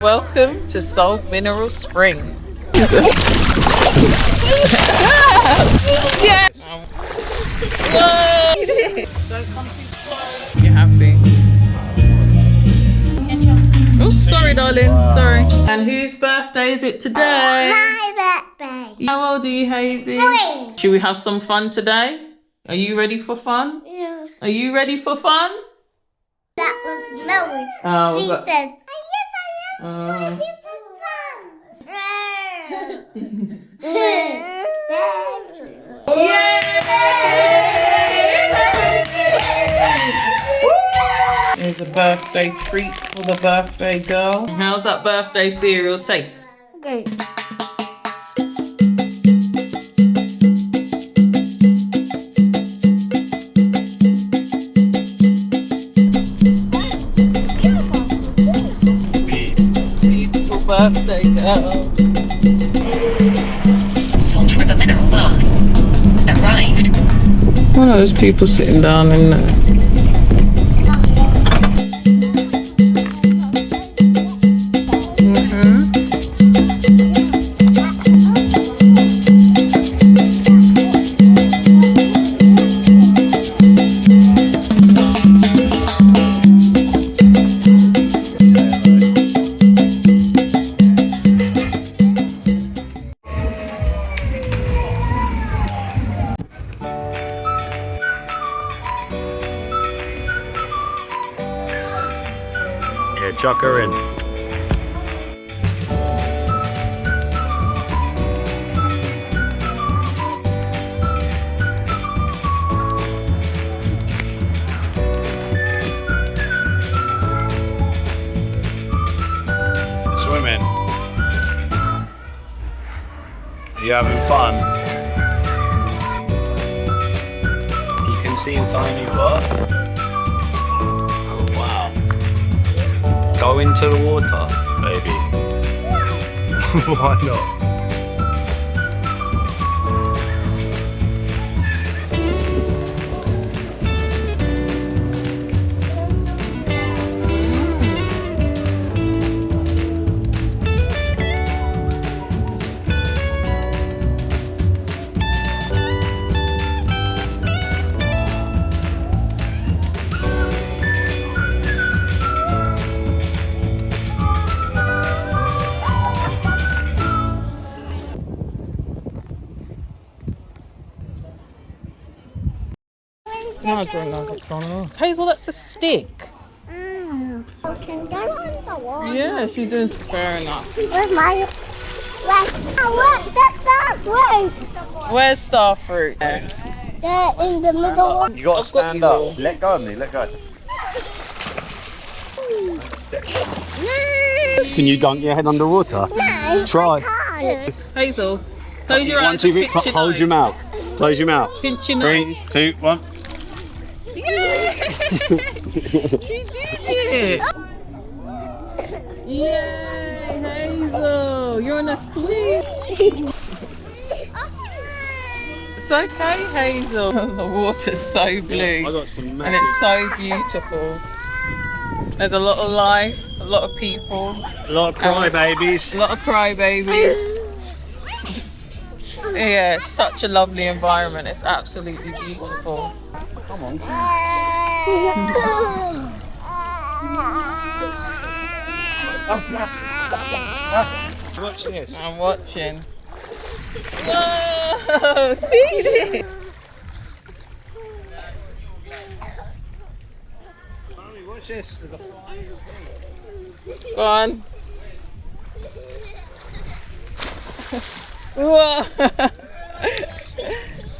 Welcome to Salt Mineral Spring. Yes! Whoa! Don't come too close. You're happy. Oh, sorry, darling. Sorry. And whose birthday is it today? My birthday. How old are you, Hazel? 3. Should we have some fun today? Are you ready for fun? Yeah. Are you ready for fun? That was Melly. Oh, She was said, that... ready for fun. Here's a birthday treat for the birthday girl. How's that birthday cereal taste? Good. Beautiful birthday girl. Salt River Mineral Bath. Arrived. One of those people sitting down in there. Yeah, chuck her in. Swimming. Are you having fun? You can see a tiny butt. Oh wow. Go into the water, baby. Why not? No, I nuggets on her. Hazel, that's a stick. Can go on the wall. Yeah, she's doing fair enough. Where's my... Oh, look, that's that way. Where's Starfruit? They're in the middle. You gotta I've got stand you all. up. Let go of me, let go. Can you dunk your head underwater? No, Try. I can't. Hazel, close your eyes. 1, 2, and pinch your hold nose. your mouth. Close your mouth. Pinch your 3, nose. 2, 1. She did it! Yay, Hazel! You're on a swing! It's okay, Hazel. The water's so blue and it's so beautiful. There's a lot of life, a lot of people, A lot of crybabies. a lot of crybabies. Yeah, it's such a lovely environment. It's absolutely beautiful. Come on. Watch this. I'm watching. Whoa! See it? Watch this. There's a flying thing. Go on. Whoa!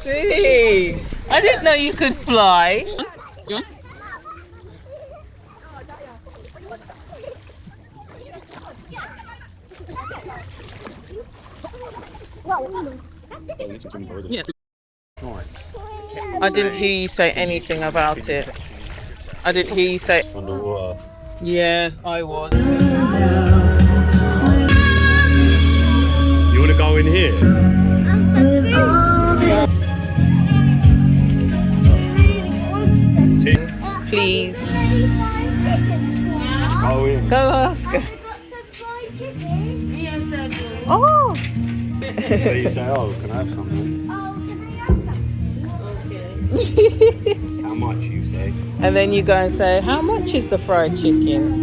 See? I didn't know you could fly. Yes. I didn't hear you say anything about it. I didn't hear you say. Underwater. Yeah, I was. You want to go in here? Please. Go in. Go ask her. Oh! So you say, oh, can I have something? Oh, can I have some? How much, you say? And then you go and say, how much is the fried chicken?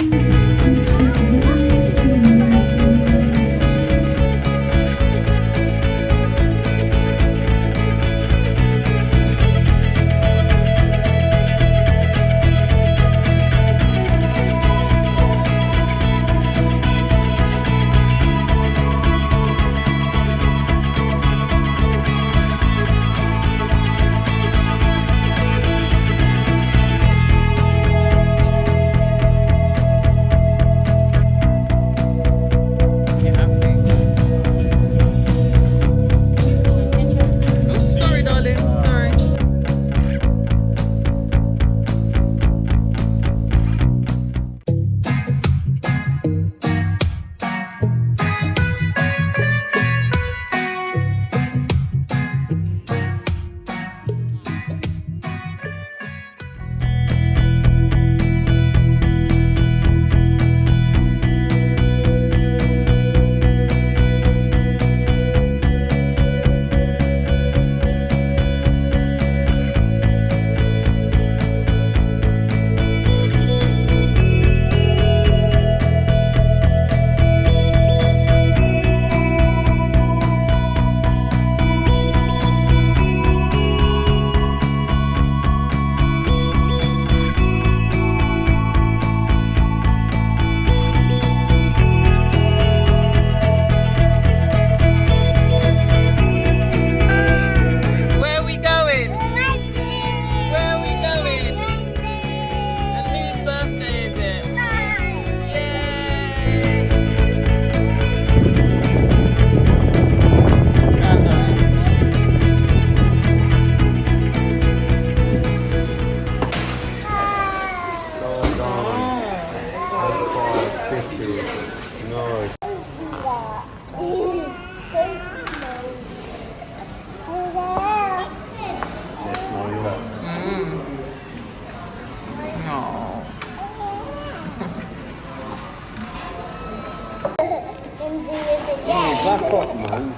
Back off, man.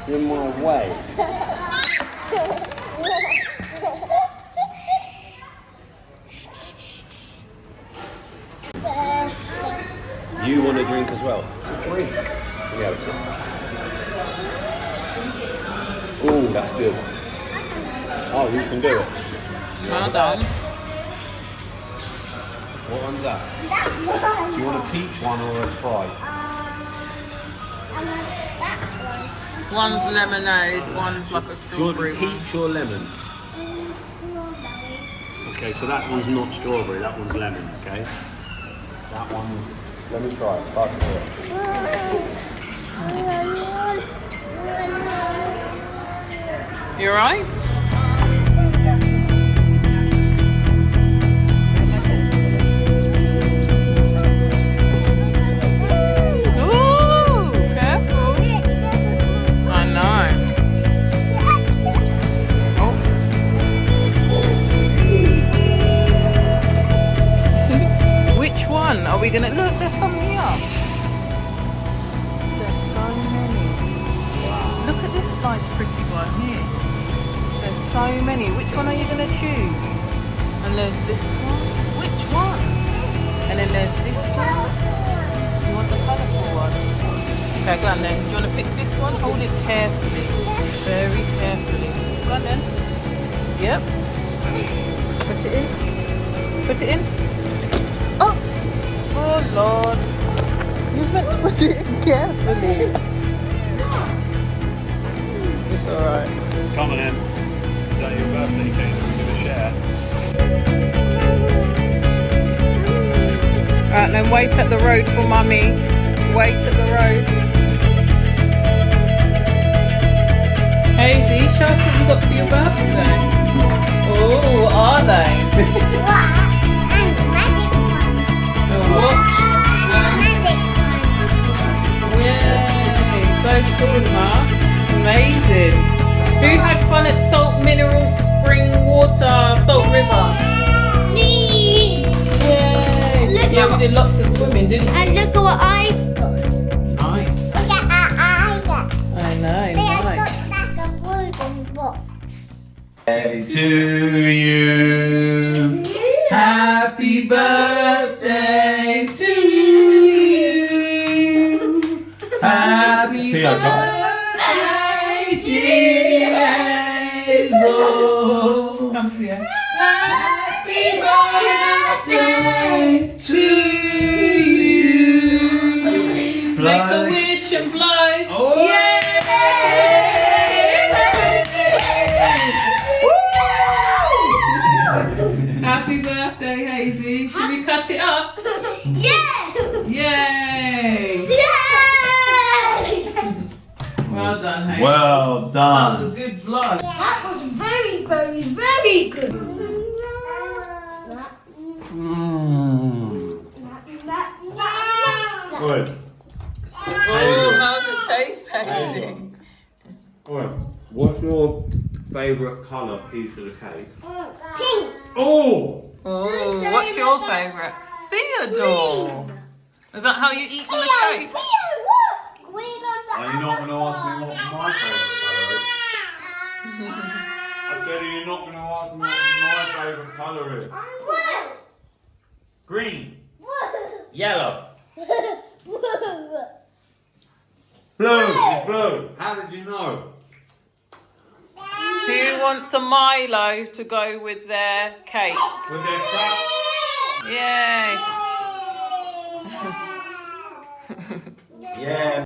You're in my way. You want a drink as well? A drink? Yeah, it's Oh, that's good. Oh, you can do it. Well done. What one's that? That one. Do you want a peach one or a Sprite? I want that one. One's lemonade, one's like a Do you strawberry want one. peach or lemon? Strawberry. Okay, so that one's not strawberry, that one's lemon, okay? That one's... Let me try it. Start to do it. You alright? Ooh, careful. I know. Oh. Which one are we gonna look? There's some here. There's so many. Look at this nice pretty one here. There's so many. Which one are you gonna choose? And there's this one. Which one? And then there's this one. You want the colourful one? Okay, go on then. Do you want to pick this one? Hold it carefully. Very carefully. Go on then. Yep. Put it in. Put it in. Oh! Oh Lord. You was meant to put it in carefully. It's alright. Come on in. Is that your birthday cake that we're going to share? Alright, then wait at the road for mummy. Wait at the road. Hazy, show us what you got for your birthday. Oh, what are they? A watch. Yay, so cool, huh? Amazing. Who had fun at Salt Mineral Spring Water, Salt River? Me. Yay. Look Yeah, we did lots of swimming, didn't we? And look at what I've got. Nice. Look at To you, happy birthday to you. Happy birthday, dear Hazel. Come for you. Happy birthday to you. Make a wish and blow. Oh, yeah. Happy birthday, Hazy. Should we cut it up? Yes! Yay! Yes! Well done, Hazy. Well That was a done. good vlog. That was very, very, very good. Good. Oh, how's it taste, Hazy? Alright, what's your favourite colour piece of the cake? Pink. Oh! Oh, what's your favourite? Theodore. Is that how you eat on the cake? Look! We got the Are you not going to ask me what my favourite colour is? I said, are you not going to ask me what my favourite colour is? Green. Yellow. Blue. It's blue. How did you know? Who wants a Milo to go with their cake? With their cup. Yay! Yeah.